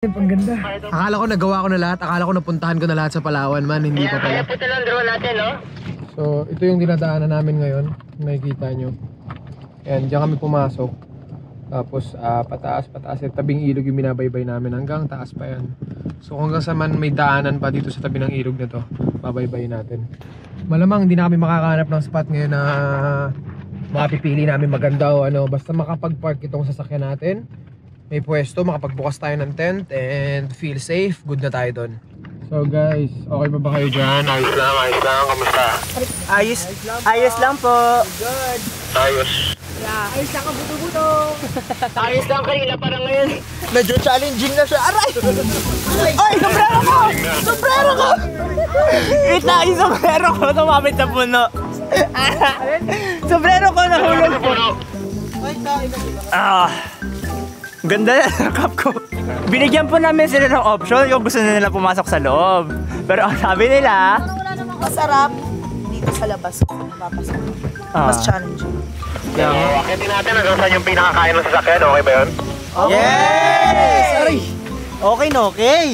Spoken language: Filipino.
Ang ganda. Akala ko nagawa ko na lahat. Akala ko napuntahan ko na lahat sa Palawan man. Hindi pa pala. Kaya po lang drone natin, no? So, ito yung dinadaanan namin ngayon. Nakikita nyo. Ayan, diyan kami pumasok. Tapos, pataas. Tabing ilog yung binabaybay namin. Hanggang taas pa yan. So, hanggang sa man may daanan pa dito sa tabi ng ilog na to, babaybay natin. Malamang hindi na kami makakahanap ng spot ngayon na makapipili namin maganda o ano. Basta makapag-park itong sasakyan natin. May pwesto, makapagbukas tayo ng tent and feel safe, good na tayo doon. So guys, okay pa ba kayo dyan? Ayos lang, kamusta? Ayos lang po. Good. Ayos. Yeah. Ayos lang ang buto-buto. Ayos lang kanina, parang ngayon. Medyo challenging na siya. Aray! Ay, sombrero ko! Sombrero ko! Kita, yung sombrero ko tumapit sa puno. Sombrero ko nahulog po. Ganda na cup ko. Binigyan po namin sila ng option kung gusto nila pumasok sa loob. Pero ang sabi nila, Wala namang masarap dito sa labas kung mapapasok. Mas challenging. So, akitin natin hanggang saan yung pinakakain ng sasakyan. Okay ba yun? yes! Aray! Okay na okay.